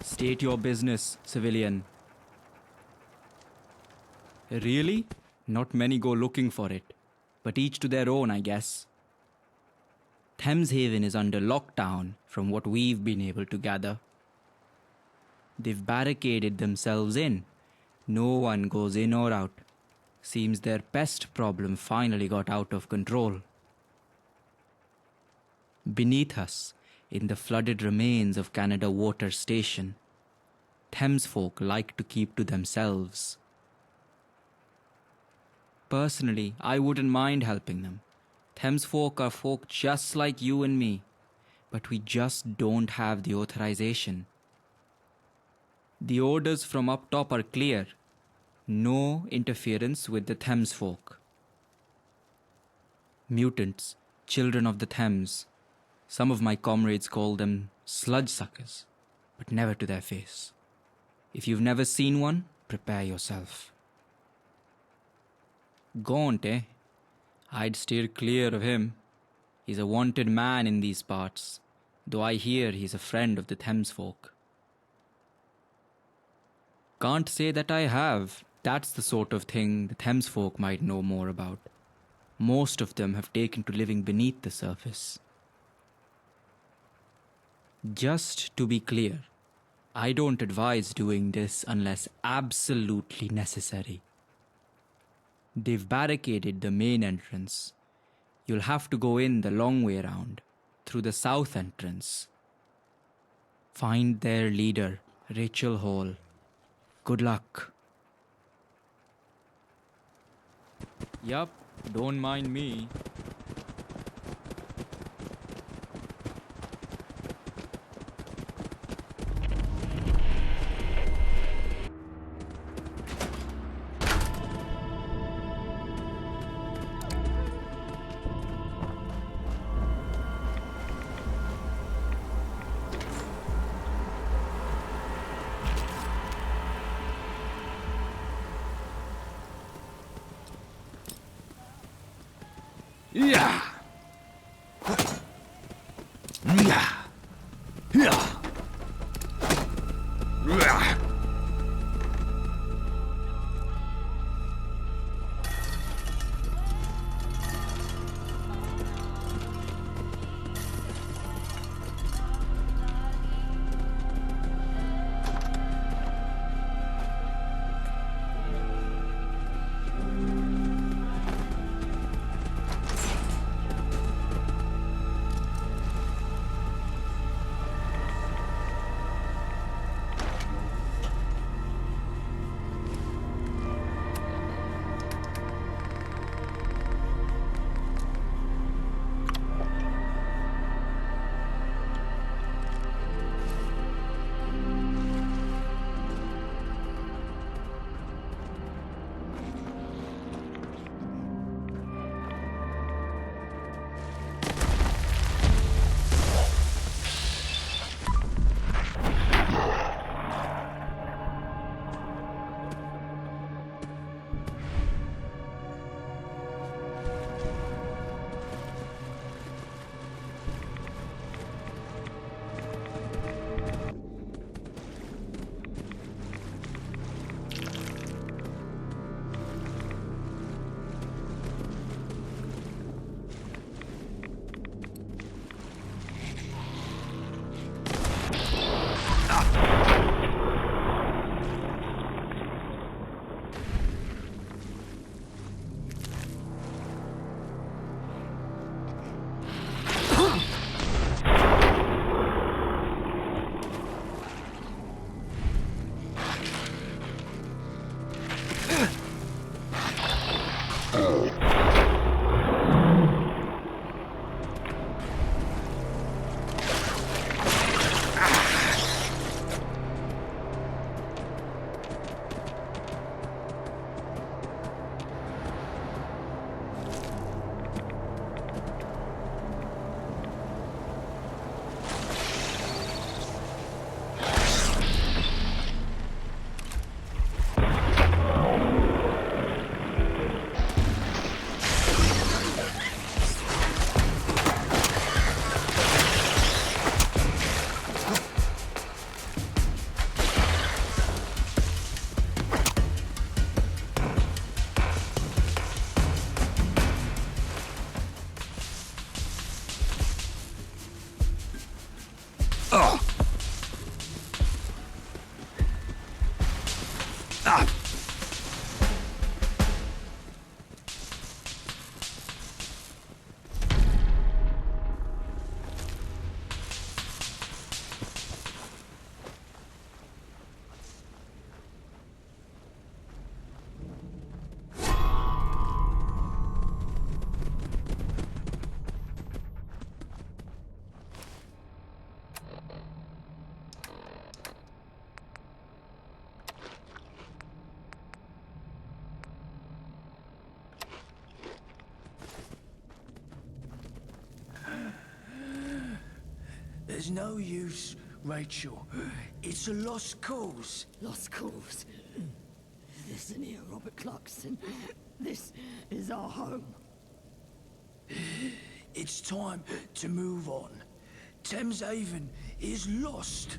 State your business, civilian. Really? Not many go looking for it, but each to their own, I guess. Thameshaven is under lockdown from what we've been able to gather. They've barricaded themselves in. No one goes in or out. Seems their pest problem finally got out of control. Beneath us, in the flooded remains of Canada Water Station, Thames folk like to keep to themselves. Personally, I wouldn't mind helping them. Thames folk are folk just like you and me, but we just don't have the authorization. The orders from up top are clear. No interference with the Thames folk. Mutants, children of the Thames. Some of my comrades call them sludge suckers, but never to their face. If you've never seen one, prepare yourself. Gaunt, eh? I'd steer clear of him. He's a wanted man in these parts, though I hear he's a friend of the Thames folk. Can't say that I have. That's the sort of thing the Thames folk might know more about. Most of them have taken to living beneath the surface. Just to be clear, I don't advise doing this unless absolutely necessary. They've barricaded the main entrance. You'll have to go in the long way around, through the south entrance. Find their leader, Rachel Hall. Good luck. Yup, don't mind me. Ja! Ja! Ja! Ja! Ah! There's no use, Rachel. It's a lost cause. Lost cause. Listen here, Robert Clarkson. This is our home. It's time to move on. Thames Haven is lost.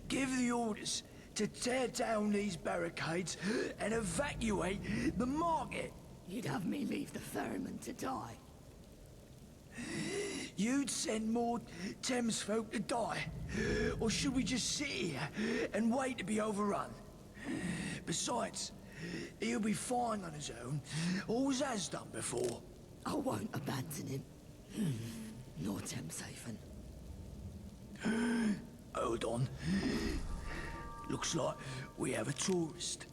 Give the orders to tear down these barricades and evacuate the market. You'd have me leave the ferryman to die. You'd send more Thames folk to die. Or should we just sit here and wait to be overrun? Besides, he'll be fine on his own. Always has done before. I won't abandon him. Nor Thames Haven. Hold on. Looks like we have a tourist.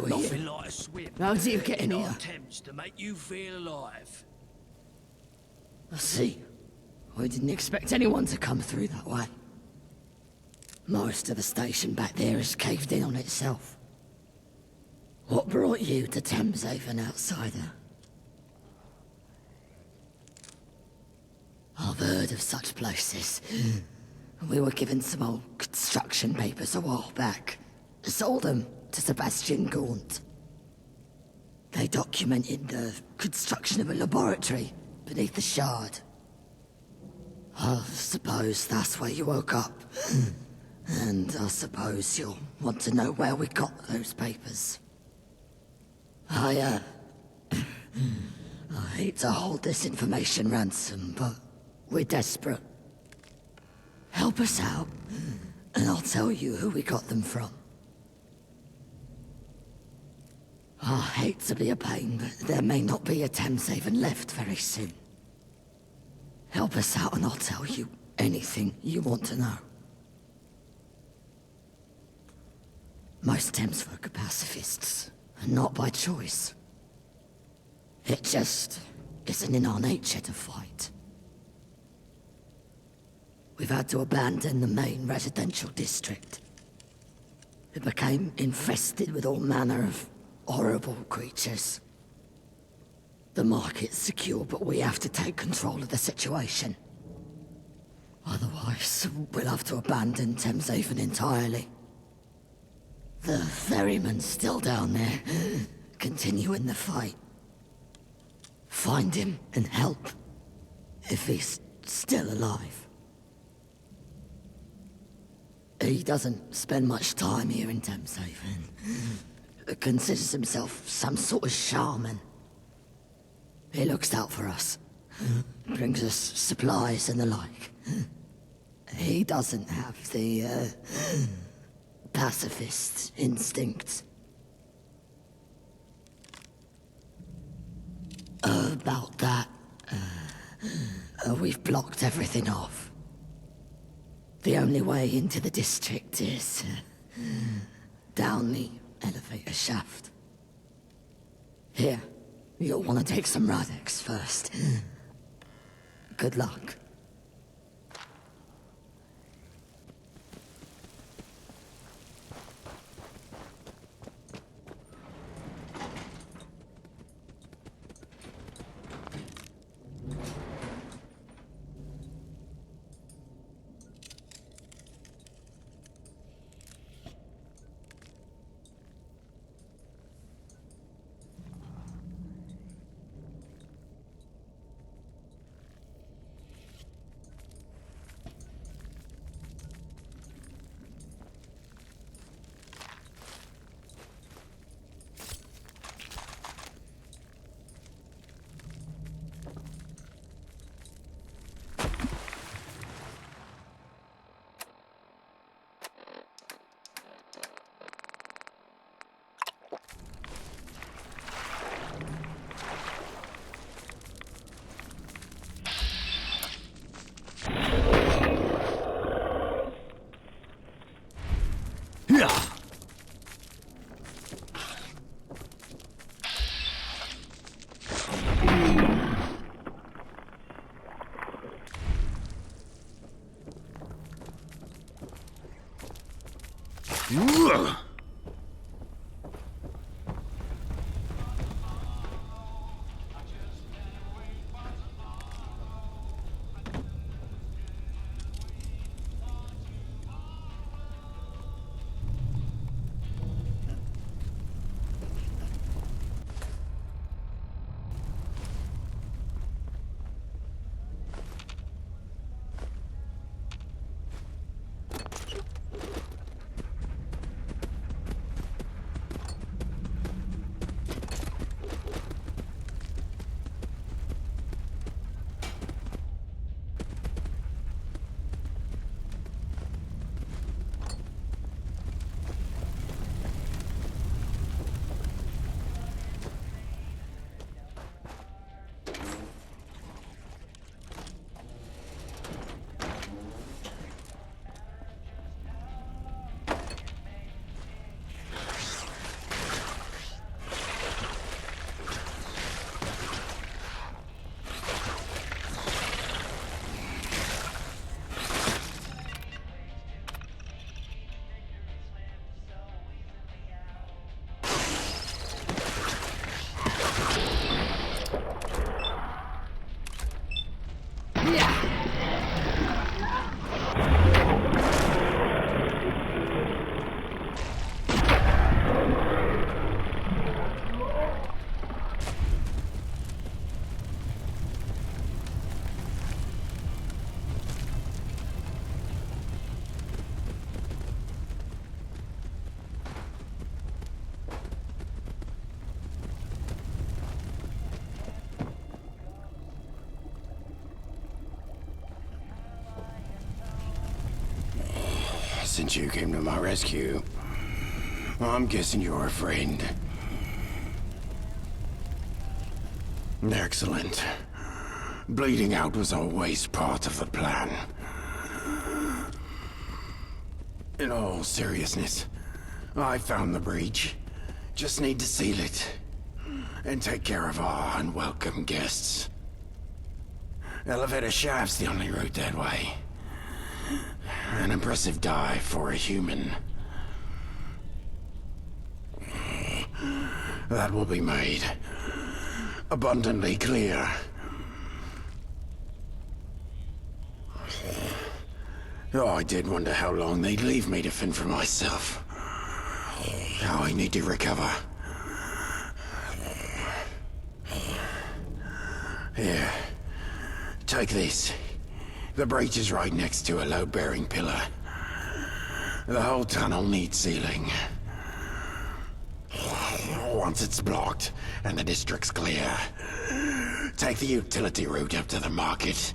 Nothing like a swim. How do you get in our here? Thames to make you feel alive. I see. I didn't expect anyone to come through that way. Most of the station back there is caved in on itself. What brought you to Thames Haven, outsider? I've heard of such places. We were given some old construction papers a while back. Sold them to Sebastian Gaunt. They documented the construction of a laboratory beneath the Shard. I suppose that's where you woke up. And I suppose you'll want to know where we got those papers. I hate to hold this information ransom, but we're desperate. Help us out, and I'll tell you who we got them from. I hate to be a pain, but there may not be a Thames Haven left very soon. Help us out and I'll tell you anything you want to know. Most Thames folk are pacifists, and not by choice. It just isn't in our nature to fight. We've had to abandon the main residential district. It became infested with all manner of horrible creatures. The market's secure, but we have to take control of the situation. Otherwise, we'll have to abandon Thames Haven entirely. The ferryman's still down there, continuing the fight. Find him and help, if he's still alive. He doesn't spend much time here in Thames Haven. Considers himself some sort of shaman. He looks out for us. Brings us supplies and the like. He doesn't have the, pacifist instinct. About that, we've blocked everything off. The only way into the district is down the elevator shaft. Here, you'll want to take some Radex first. Good luck. since you came to my rescue. I'm guessing you're a friend. Excellent. Bleeding out was always part of the plan. In all seriousness, I found the breach. Just need to seal it. And take care of our unwelcome guests. Elevator shaft's the only route that way. An impressive dive for a human. That will be made abundantly clear. Oh, I did wonder how long they'd leave me to fend for myself. Now I need to recover. Here, take this. The breach is right next to a load-bearing pillar. The whole tunnel needs sealing. Once it's blocked and the district's clear, take the utility route up to the market.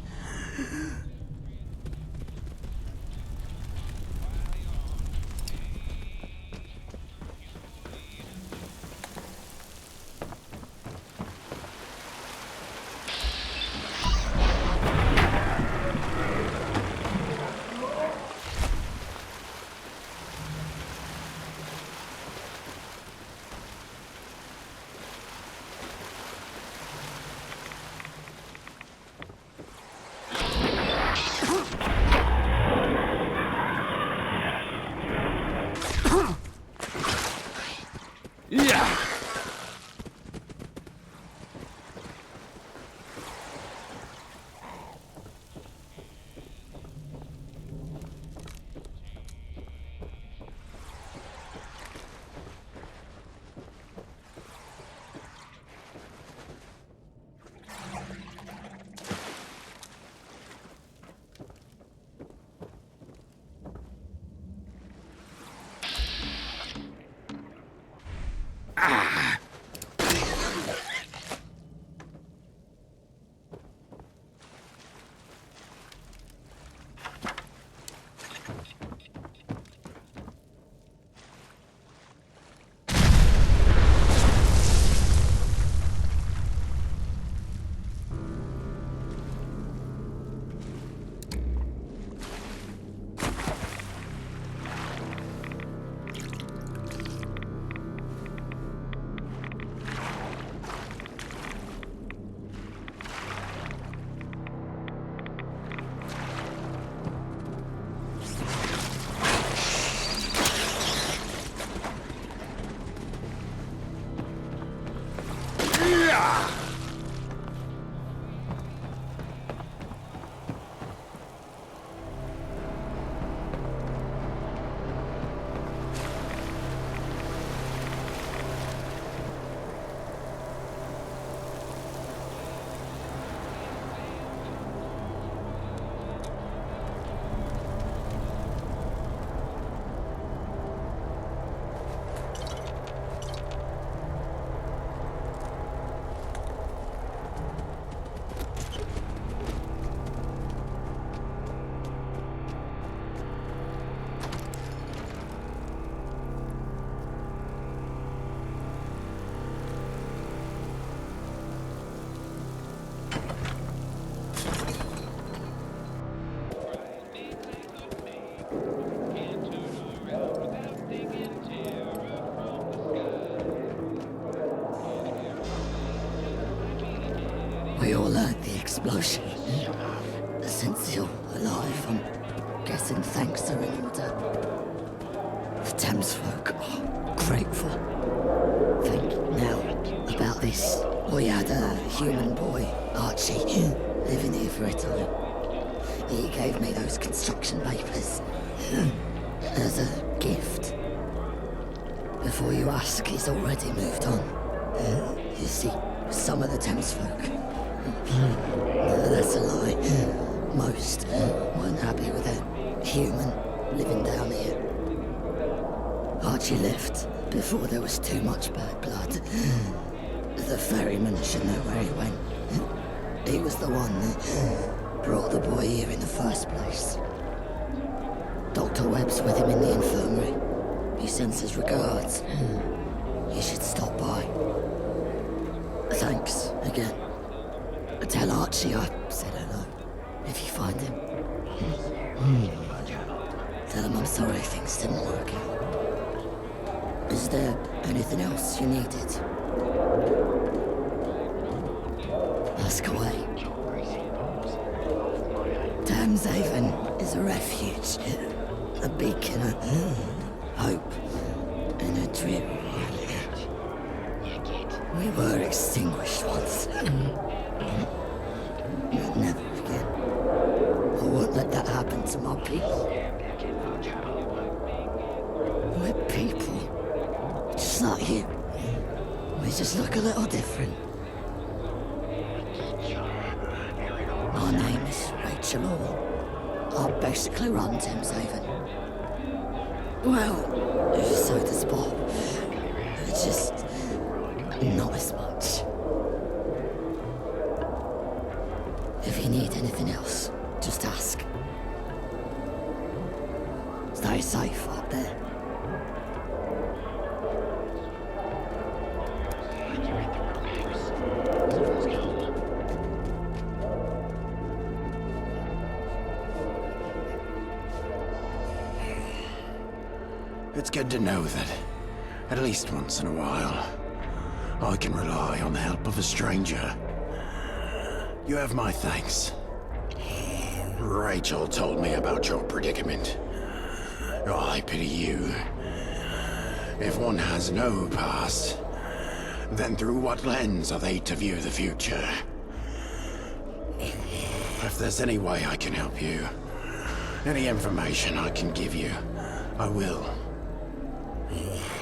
We all heard the explosion. Since you're alive, I'm guessing thanks are in order. The Thames folk are grateful. Think now about this. We had a human boy, Archie, living here for a time. He gave me those construction papers as a gift. Before you ask, he's already moved on. You see, some of the Thames folk, that's a lie. Most weren't happy with a human living down here. Archie left before there was too much bad blood. The ferryman should know where he went. He was the one that brought the boy here in the first place. Dr. Webb's with him in the infirmary. He sends his regards. You should stop by. Thanks, again. Tell Archie I said hello, if you find him. Tell him I'm sorry things didn't work out. Is there anything else you needed? Ask away. Thameshaven is a refuge, a beacon of hope in a dreary reality. We were extinguished once. But never again. I won't let that happen to my people. We're people, just like you. We just look a little different. My name is Rachel Hall. I basically run Thameshaven. Well, so does Bob. Just not as much. If you need anything else, just ask. Stay safe out there. It's good to know that, at least once in a while, I can rely on the help of a stranger. You have my thanks. Rachel told me about your predicament. I pity you. If one has no past, then through what lens are they to view the future? If there's any way I can help you, any information I can give you, I will.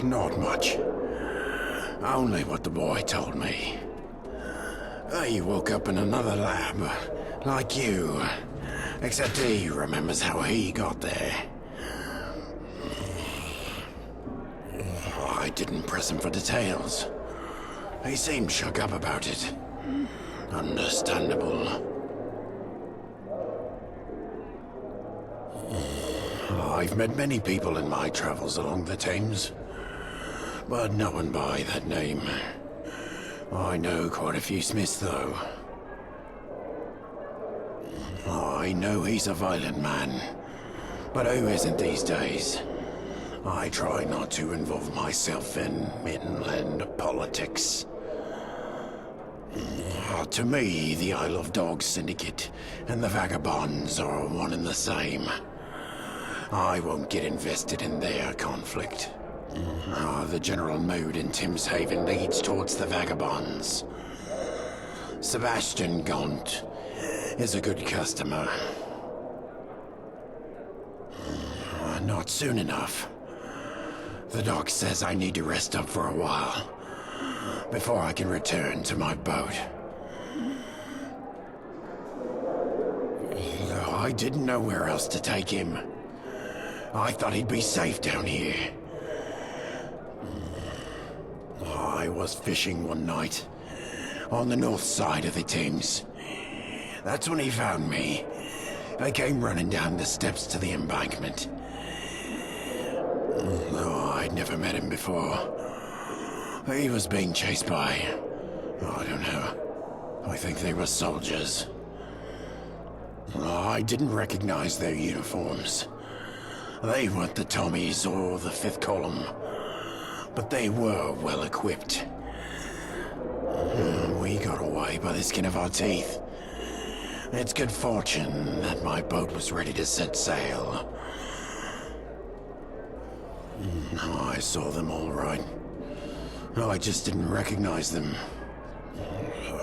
Not much. Only what the boy told me. He woke up in another lab, like you. Except he remembers how he got there. I didn't press him for details. He seemed shook up about it. Understandable. I've met many people in my travels along the Thames, but no one by that name. I know quite a few Smiths, though. I know he's a violent man, but who isn't these days? I try not to involve myself in inland politics. To me, the Isle of Dogs Syndicate and the Vagabonds are one and the same. I won't get invested in their conflict. The general mood in Thameshaven leads towards the Vagabonds. Sebastian Gaunt is a good customer. Not soon enough. The doc says I need to rest up for a while before I can return to my boat. I didn't know where else to take him. I thought he'd be safe down here. I was fishing one night on the north side of the Thames. That's when he found me. I came running down the steps to the embankment. I'd never met him before. He was being chased by, I don't know. I think they were soldiers. I didn't recognize their uniforms. They weren't the Tommies or the Fifth Column, but they were well equipped. We got away by the skin of our teeth. It's good fortune that my boat was ready to set sail. I saw them all right. I just didn't recognize them.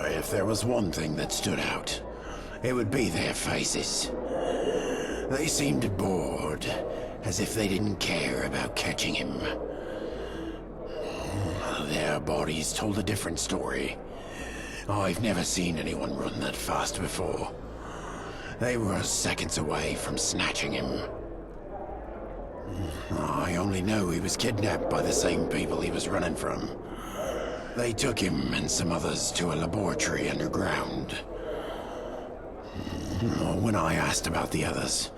If there was one thing that stood out, it would be their faces. They seemed bored, as if they didn't care about catching him. Their bodies told a different story. I've never seen anyone run that fast before. They were seconds away from snatching him. I only know he was kidnapped by the same people he was running from. They took him and some others to a laboratory underground. When I asked about the others,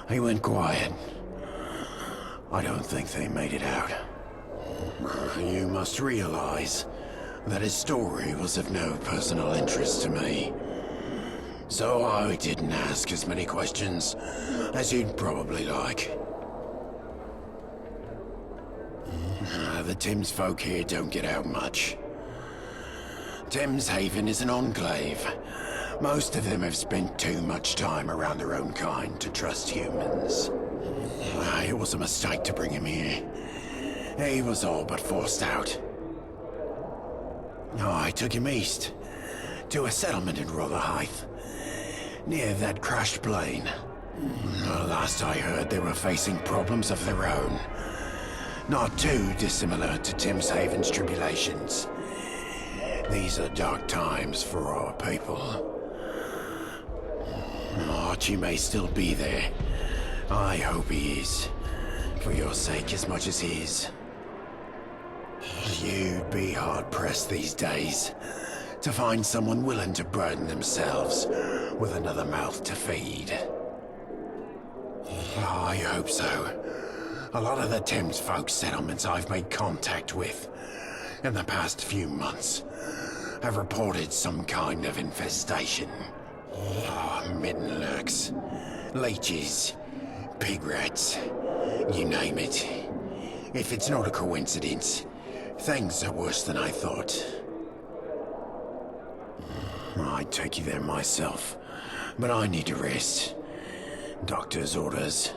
He went quiet. I don't think they made it out. You must realize that his story was of no personal interest to me. So I didn't ask as many questions as you'd probably like. The Thames folk here don't get out much. Thames Haven is an enclave. Most of them have spent too much time around their own kind to trust humans. It was a mistake to bring him here. He was all but forced out. I took him east, to a settlement in Rotherhithe, near that crashed plane. Last I heard, they were facing problems of their own. Not too dissimilar to Thames Haven's tribulations. These are dark times for our people. Archie may still be there. I hope he is. For your sake as much as his. You'd be hard-pressed these days to find someone willing to burden themselves with another mouth to feed. I hope so. A lot of the Thames folk settlements I've made contact with in the past few months have reported some kind of infestation. Midden lurks, leeches, pig rats, you name it. If it's not a coincidence, things are worse than I thought. I'd take you there myself, but I need to rest. Doctor's orders.